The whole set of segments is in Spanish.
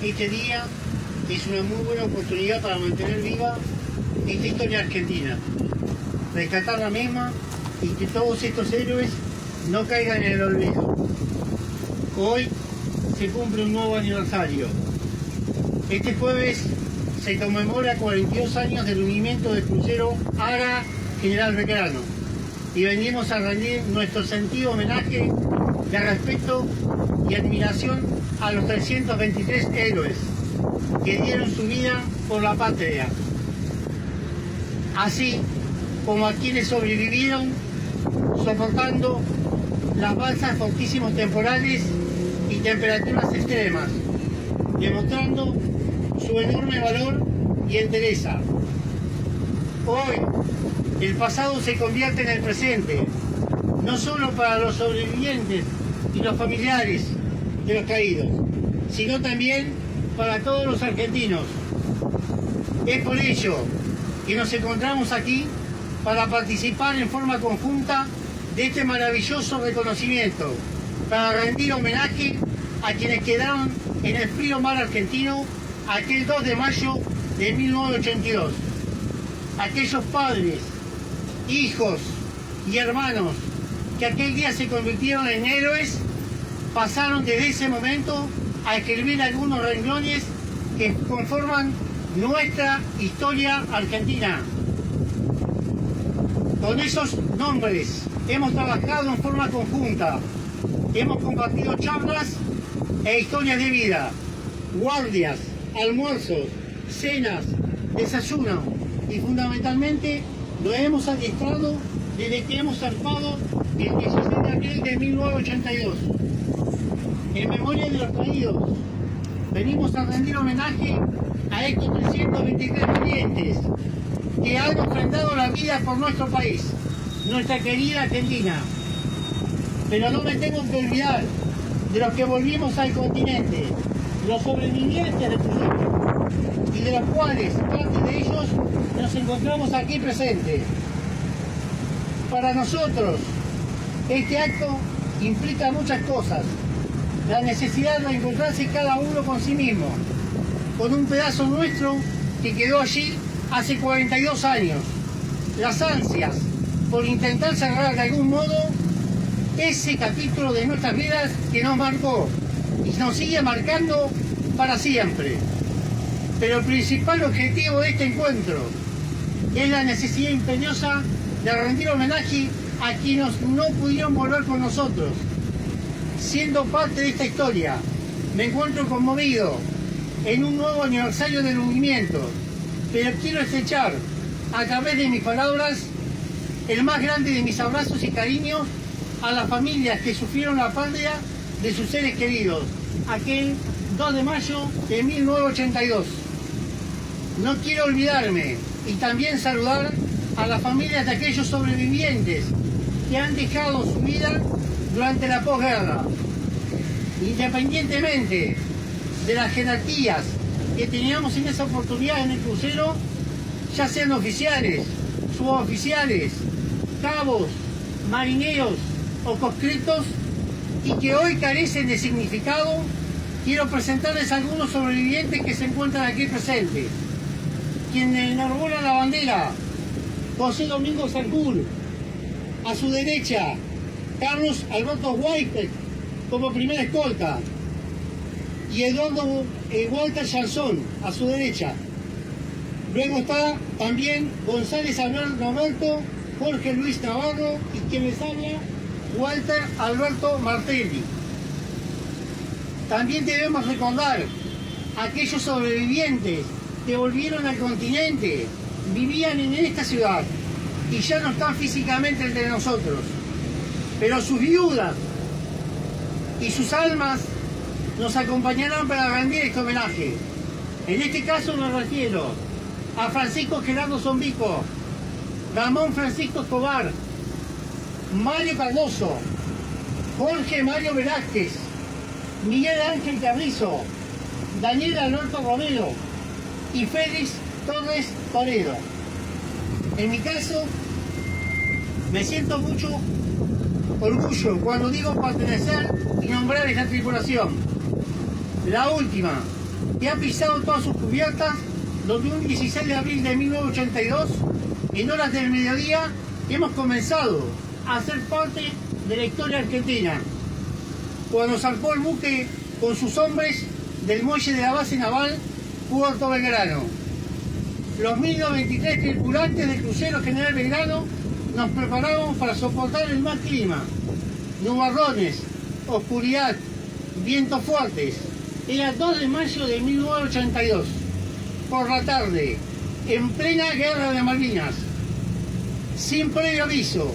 Este día es una muy buena oportunidad para mantener viva esta historia argentina, rescatar la misma y que todos estos héroes no caigan en el olvido. Hoy se cumple un nuevo aniversario. Este jueves se conmemora 42 años del hundimiento del crucero Ara General Belgrano y venimos a rendir nuestro sentido homenaje de respeto y admiración a los 323 héroes que dieron su vida por la patria, así como a quienes sobrevivieron soportando las balsas fortísimos temporales y temperaturas extremas, demostrando su enorme valor y entereza. Hoy, el pasado se convierte en el presente, no solo para los sobrevivientes y los familiares de los caídos, sino también para todos los argentinos. Es por ello que nos encontramos aquí para participar en forma conjunta de este maravilloso reconocimiento, para rendir homenaje a quienes quedaron en el frío mar argentino aquel 2 de mayo de 1982. Aquellos padres, hijos y hermanos que aquel día se convirtieron en héroes, pasaron desde ese momento a escribir algunos renglones que conforman nuestra historia argentina. Con esos nombres hemos trabajado en forma conjunta, hemos compartido charlas e historias de vida, guardias, almuerzos, cenas, desayuno y fundamentalmente lo hemos adiestrado desde que hemos zarpado el 16 de abril de 1982. En memoria de los caídos, venimos a rendir homenaje a estos 323 valientes que han ofrendado la vida por nuestro país, nuestra querida Argentina. Pero no me tengo que olvidar de los que volvimos al continente, los sobrevivientes del crucero, y de los cuales parte de ellos nos encontramos aquí presentes. Para nosotros, este acto implica muchas cosas. La necesidad de encontrarse cada uno con sí mismo, con un pedazo nuestro que quedó allí hace 42 años. Las ansias por intentar cerrar de algún modo ese capítulo de nuestras vidas que nos marcó y nos sigue marcando para siempre. Pero el principal objetivo de este encuentro es la necesidad imperiosa de rendir homenaje a quienes no pudieron volver con nosotros. Siendo parte de esta historia, me encuentro conmovido en un nuevo aniversario del hundimiento, pero quiero estrechar a través de mis palabras el más grande de mis abrazos y cariños a las familias que sufrieron la pérdida de sus seres queridos, aquel 2 de mayo de 1982. No quiero olvidarme y también saludar a las familias de aquellos sobrevivientes que han dejado su vida durante la posguerra. Independientemente de las jerarquías que teníamos en esa oportunidad en el crucero, ya sean oficiales, suboficiales, cabos, marineros o conscriptos, y que hoy carecen de significado, quiero presentarles a algunos sobrevivientes que se encuentran aquí presentes. Quien enarbola la bandera: José Domingo Sarcur. A su derecha, Carlos Alberto White como primera escolta, y Eduardo Walter Chanzón a su derecha. Luego está también González Roberto, Jorge Luis Navarro y quien les habla, Walter Alberto Martelli. También debemos recordar a aquellos sobrevivientes que volvieron al continente, vivían en esta ciudad y ya no están físicamente entre nosotros, pero sus viudas y sus almas nos acompañarán para rendir este homenaje. En este caso me refiero a Francisco Gerardo Zombico, Ramón Francisco Escobar, Mario Cardoso, Jorge Mario Velázquez, Miguel Ángel Carrizo, Daniel Alberto Romero y Félix Torres Toledo. En mi caso, me siento mucho orgullo cuando digo pertenecer y nombrar esta tripulación, la última, que ha pisado todas sus cubiertas, donde un 16 de abril de 1982, en horas del mediodía, hemos comenzado a ser parte de la historia argentina, cuando zarpó el buque con sus hombres del muelle de la base naval Puerto Belgrano. Los 1093 tripulantes del crucero General Belgrano nos preparamos para soportar el mal clima, nubarrones, oscuridad, vientos fuertes. Era 2 de mayo de 1982, por la tarde, en plena guerra de Malvinas. Sin previo aviso,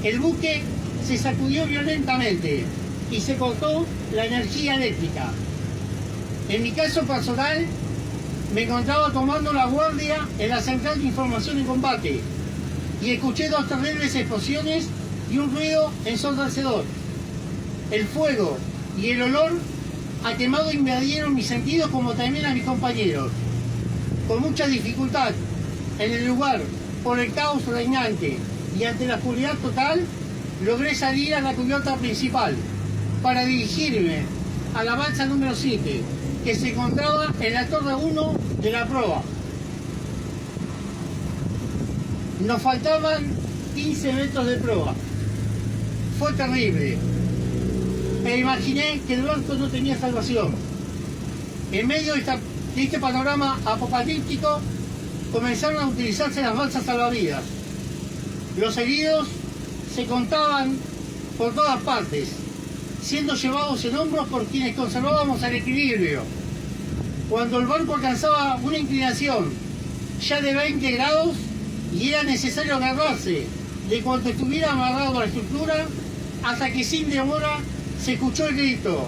el buque se sacudió violentamente y se cortó la energía eléctrica. En mi caso personal, me encontraba tomando la guardia en la central de información y combate y escuché 2 terribles explosiones y un ruido ensordecedor. El fuego y el olor a quemado invadieron mis sentidos como también a mis compañeros. Con mucha dificultad, en el lugar, por el caos reinante y ante la oscuridad total, logré salir a la cubierta principal para dirigirme a la balsa número 7, que se encontraba en la torre 1 de la proa. Nos faltaban 15 metros de proa. Fue terrible. E imaginé que el barco no tenía salvación. En medio de este panorama apocalíptico, comenzaron a utilizarse las balsas salvavidas. Los heridos se contaban por todas partes, siendo llevados en hombros por quienes conservábamos el equilibrio. Cuando el barco alcanzaba una inclinación ya de 20 grados y era necesario agarrarse de cuanto estuviera amarrado a la estructura, hasta que sin demora se escuchó el grito: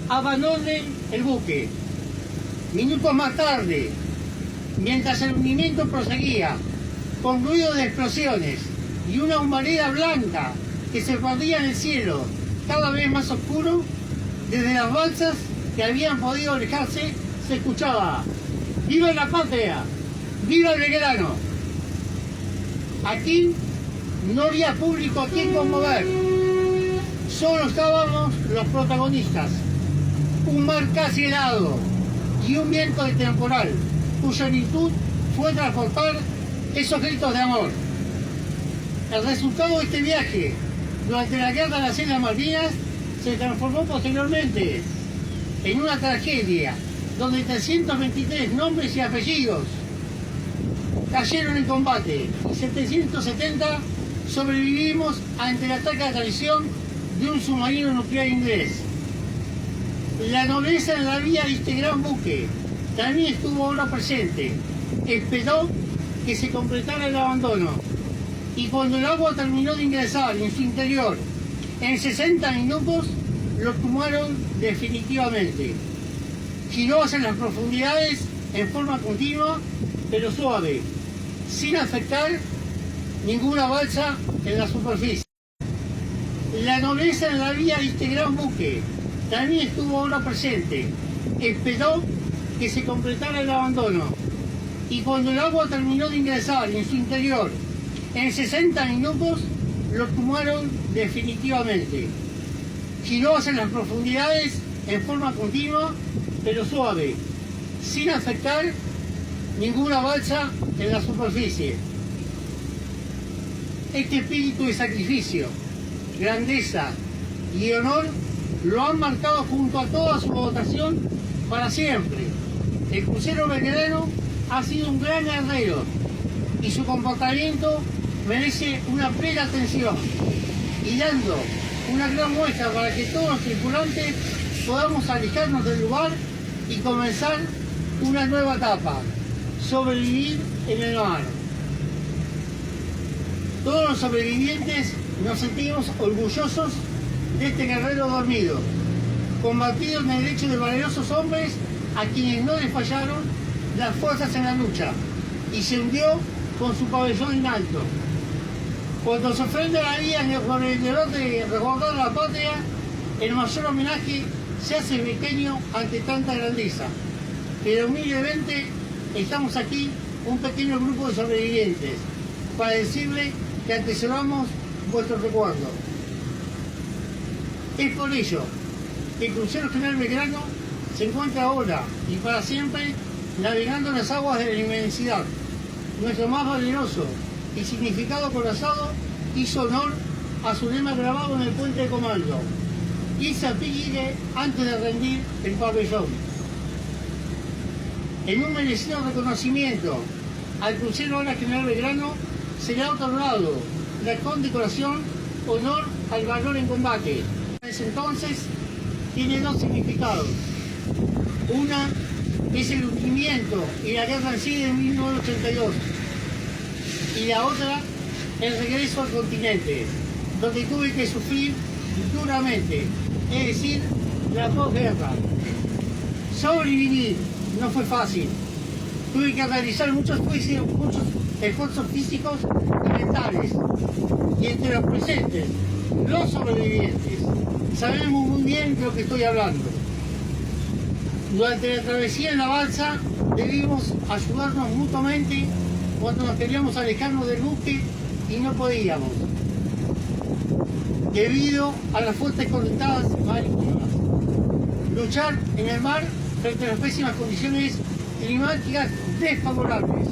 "Abandonen el buque". Minutos más tarde, mientras el hundimiento proseguía, con ruido de explosiones y una humareda blanca que se perdía en el cielo, cada vez más oscuro, desde las balsas que habían podido alejarse, se escuchaba: "¡Viva la patria! ¡Viva el Belgrano!". Aquí no había público a quien conmover. Solo estábamos los protagonistas. Un mar casi helado y un viento de temporal, cuya virtud fue transportar esos gritos de amor. El resultado de este viaje durante la guerra de las Islas Malvinas se transformó posteriormente en una tragedia donde 323 nombres y apellidos cayeron en combate y 770 sobrevivimos ante el ataque a traición de un submarino nuclear inglés. La nobleza en la vida de este gran buque también estuvo ahora presente. Esperó que se completara el abandono y cuando el agua terminó de ingresar en su interior en 60 minutos, lo tomaron definitivamente. Giró hacia las profundidades en forma continua pero suave, sin afectar ninguna balsa en la superficie. La nobleza en la vida de este gran buque también estuvo ahora presente. Esperó que se completara el abandono y cuando el agua terminó de ingresar en su interior en 60 minutos, lo tomaron definitivamente. Giró hacia las profundidades en forma continua pero suave, sin afectar ninguna balsa en la superficie. Este espíritu de sacrificio, grandeza y honor lo han marcado junto a toda su votación para siempre. El crucero Belgrano ha sido un gran guerrero y su comportamiento merece una plena atención, y dando una gran muestra para que todos los tripulantes podamos alejarnos del lugar y comenzar una nueva etapa: sobrevivir en el mar. Todos los sobrevivientes nos sentimos orgullosos de este guerrero dormido, combatido en el derecho de valerosos hombres a quienes no les fallaron las fuerzas en la lucha y se hundió con su pabellón en alto. Cuando se ofrenda la vida con el deber de resguardar la patria, el mayor homenaje se hace pequeño ante tanta grandeza. Pero humildemente estamos aquí, un pequeño grupo de sobrevivientes, para decirle que atesoramos vuestro recuerdo. Es por ello que el crucero General Belgrano se encuentra ahora y para siempre navegando en las aguas de la inmensidad. Nuestro más valeroso y significado corazado hizo honor a su lema grabado en el puente de comando. Y se aplique antes de rendir el pabellón. En un merecido reconocimiento al crucero ahora General Belgrano será otorgado la condecoración Honor al Valor en Combate. Desde entonces tiene dos significados. Una es el hundimiento y la guerra en sí de 1982. Y la otra, el regreso al continente, donde tuve que sufrir duramente, es decir, la posguerra. Sobrevivir no fue fácil. Tuve que realizar muchos esfuerzos físicos y mentales. Y entre los presentes, los sobrevivientes, sabemos muy bien de lo que estoy hablando. Durante la travesía en la balsa debimos ayudarnos mutuamente cuando nos queríamos alejarnos del buque y no podíamos, debido a las fuertes correntadas marítimas. Luchar en el mar frente a las pésimas condiciones climáticas desfavorables.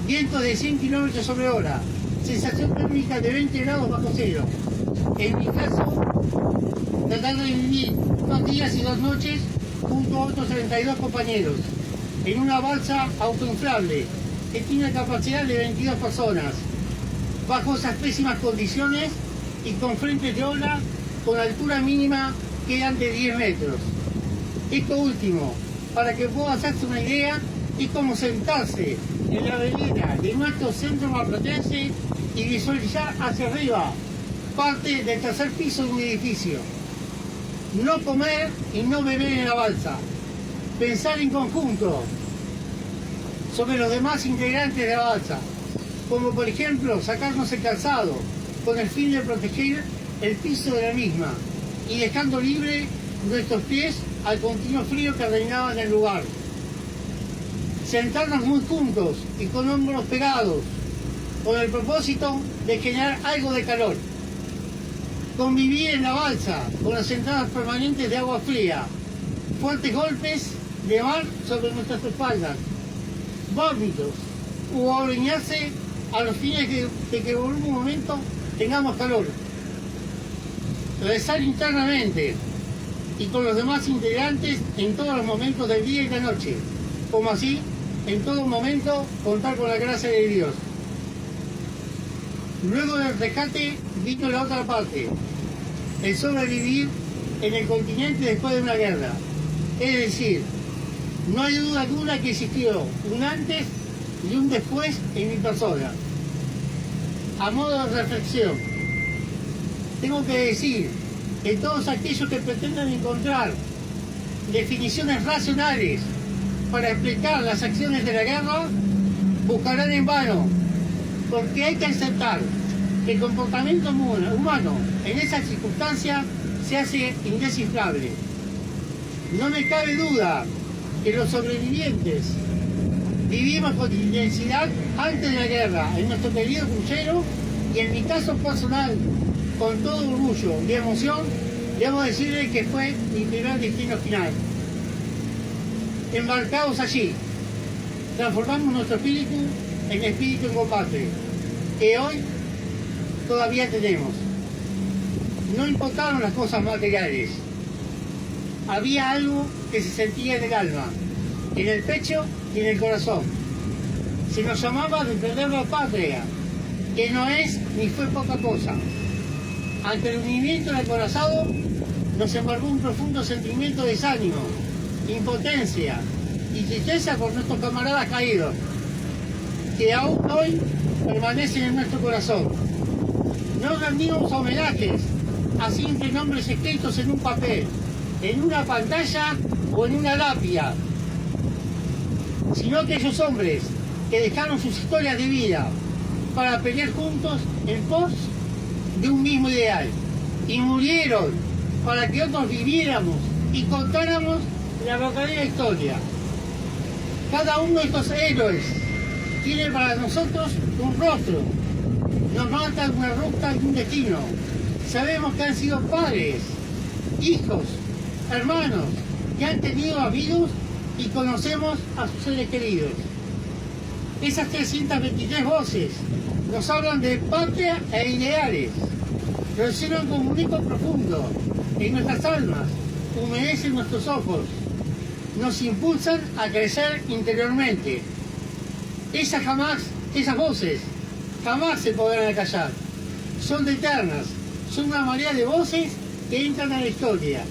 Vientos de 100 km sobre hora, sensación térmica de 20 grados bajo cero. En mi caso, tratando de vivir 2 días y 2 noches junto a otros 32 compañeros, en una balsa autoinflable que tiene una capacidad de 22 personas, bajo esas pésimas condiciones y con frentes de ola con altura mínima que eran de 10 metros. Esto último, para que pueda hacerse una idea, es como sentarse en la velera de nuestro centro marplatense y visualizar hacia arriba parte del tercer piso de un edificio. No comer y no beber en la balsa. Pensar en conjunto sobre los demás integrantes de la balsa, como por ejemplo sacarnos el calzado con el fin de proteger el piso de la misma y dejando libre nuestros pies al continuo frío que reinaba en el lugar. Sentarnos muy juntos y con hombros pegados, con el propósito de generar algo de calor. Convivir en la balsa con las entradas permanentes de agua fría, fuertes golpes de mar sobre nuestras espaldas, vómitos u oriñarse a los fines de que por un momento tengamos calor. Rezar internamente y con los demás integrantes en todos los momentos del día y la noche, como así en todo momento contar con la gracia de Dios. Luego del rescate vino la otra parte, el sobrevivir en el continente después de una guerra. Es decir, no hay duda alguna que existió un antes y un después en mi persona. A modo de reflexión, tengo que decir que todos aquellos que pretenden encontrar definiciones racionales para explicar las acciones de la guerra, buscarán en vano, porque hay que aceptar que el comportamiento humano en esas circunstancias se hace indescifrable. No me cabe duda que los sobrevivientes vivimos con intensidad antes de la guerra en nuestro querido crucero y en mi caso personal, con todo orgullo y emoción, debo decirle que fue mi primer destino final. Embarcados allí, transformamos nuestro espíritu en espíritu en combate, que hoy todavía tenemos. No importaron las cosas materiales. Había algo que se sentía en el alma, en el pecho y en el corazón. Se nos llamaba defender la patria, que no es ni fue poca cosa. Ante el hundimiento del acorazado nos embargó un profundo sentimiento de desánimo, impotencia y tristeza por nuestros camaradas caídos, que aún hoy permanecen en nuestro corazón. No rendimos homenajes a simples nombres escritos en un papel, en una pantalla o en una lápida, sino aquellos hombres que dejaron sus historias de vida para pelear juntos en pos de un mismo ideal y murieron para que otros viviéramos y contáramos la verdadera historia. Cada uno de estos héroes tiene para nosotros un rostro, nos marca una ruta y un destino. Sabemos que han sido padres, hijos, hermanos, que han tenido amigos y conocemos a sus seres queridos. Esas 323 voces nos hablan de patria e ideales, nos hicieron como un eco profundo en nuestras almas, humedecen nuestros ojos, nos impulsan a crecer interiormente. Esas voces jamás se podrán acallar, son eternas, son una marea de voces que entran a la historia,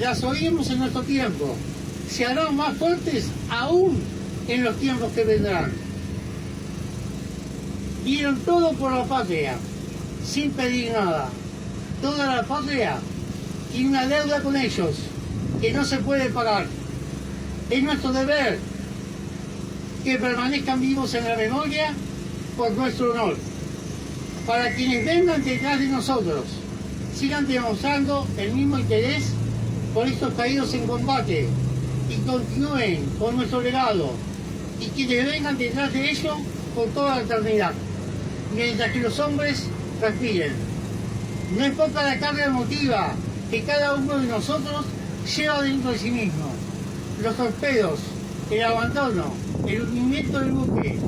las oímos en nuestro tiempo, se harán más fuertes aún en los tiempos que vendrán. Dieron todo por la patria, sin pedir nada. Toda la patria tiene una deuda con ellos, que no se puede pagar. Es nuestro deber que permanezcan vivos en la memoria por nuestro honor. Para quienes vengan detrás de nosotros, sigan demostrando el mismo interés por estos caídos en combate y continúen con nuestro legado, y quienes vengan detrás de ello por toda la eternidad, mientras que los hombres respiren. No es poca la carga emotiva que cada uno de nosotros lleva dentro de sí mismo. Los torpedos, el abandono, el hundimiento del buque,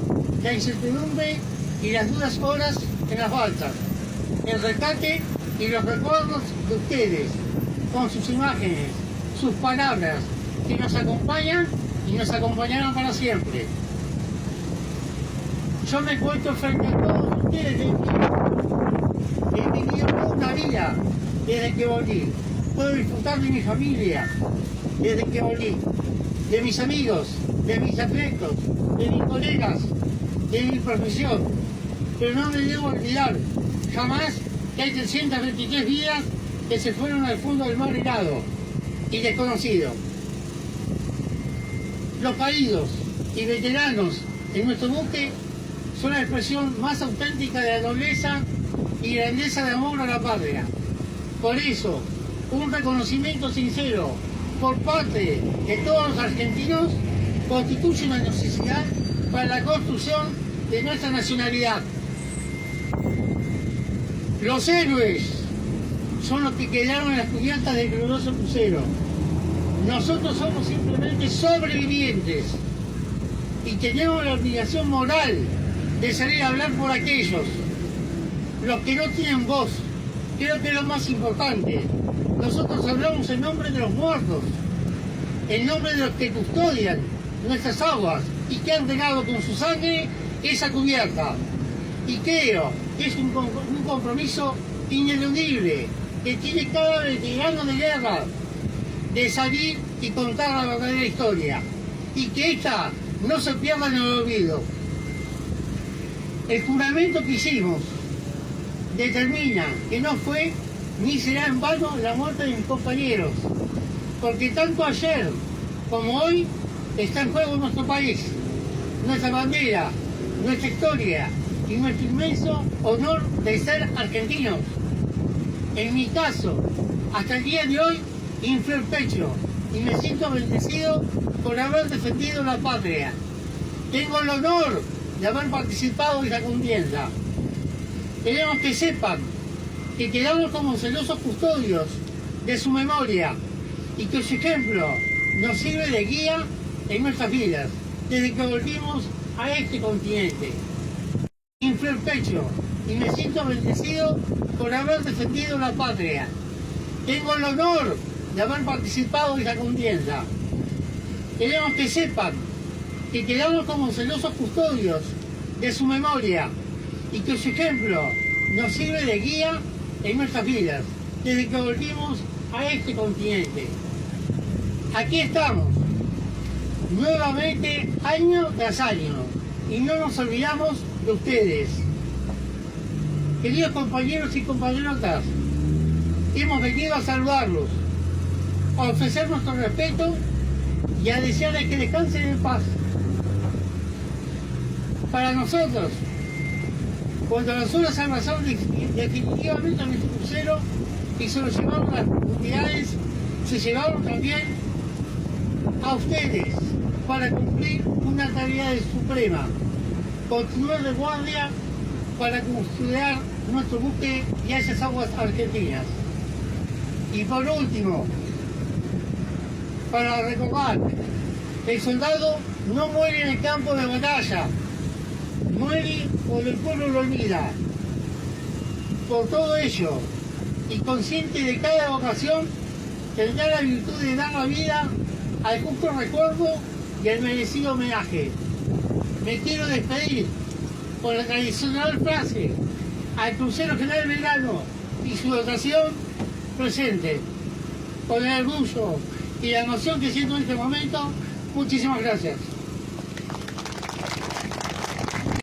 la incertidumbre y las duras horas en las balsas, el rescate y los recuerdos de ustedes, con sus imágenes, sus palabras, que nos acompañan y nos acompañarán para siempre. Yo me encuentro frente a todos ustedes he vivido toda una vida desde que volví. Puedo disfrutar de mi familia desde que volví, de mis amigos, de mis afectos, de mis colegas, de mi profesión. Pero no me debo olvidar jamás que hay 323 vidas que se fueron al fondo del mar helado y desconocido. Los caídos y veteranos en nuestro buque son la expresión más auténtica de la nobleza y grandeza de amor a la patria. Por eso, un reconocimiento sincero por parte de todos los argentinos constituye una necesidad para la construcción de nuestra nacionalidad. Los héroes son los que quedaron en las cubiertas del glorioso crucero. Nosotros somos simplemente sobrevivientes y tenemos la obligación moral de salir a hablar por aquellos, los que no tienen voz. Creo que es lo más importante. Nosotros hablamos en nombre de los muertos, en nombre de los que custodian nuestras aguas y que han regado con su sangre esa cubierta. Y creo que es un compromiso ineludible que tiene cada veterano de guerra de salir y contar la verdadera historia y que esta no se pierda en el olvido. El juramento que hicimos determina que no fue ni será en vano la muerte de mis compañeros, porque tanto ayer como hoy está en juego nuestro país, nuestra bandera, nuestra historia y nuestro inmenso honor de ser argentinos. En mi caso, hasta el día de hoy, inflé el pecho y me siento bendecido por haber defendido la patria. Tengo el honor de haber participado en la contienda. Queremos que sepan que quedamos como celosos custodios de su memoria y que su ejemplo nos sirve de guía en nuestras vidas desde que volvimos a este continente. Inflé el pecho y me siento bendecido por haber defendido la patria. Tengo el honor de haber participado en la contienda. Queremos que sepan que quedamos como celosos custodios de su memoria y que su ejemplo nos sirve de guía en nuestras vidas desde que volvimos a este continente. Aquí estamos, nuevamente año tras año, y no nos olvidamos de ustedes. Queridos compañeros y compañerotas, hemos venido a saludarlos, a ofrecer nuestro respeto y a desearles que descansen en paz. Para nosotros, cuando las olas abrazaron definitivamente a nuestro crucero y se lo llevaron a las profundidades, se llevaron también a ustedes para cumplir una tarea suprema, continuar de guardia para custodiar nuestro buque y esas aguas argentinas. Y por último, para recordar que el soldado no muere en el campo de batalla, muere cuando el pueblo lo olvida. Por todo ello, y consciente de cada vocación, tendrá la virtud de dar la vida al justo recuerdo y al merecido homenaje. Me quiero despedir con la tradicional frase: al crucero General Belgrano y su dotación presente. Con el orgullo y la emoción que siento en este momento, muchísimas gracias.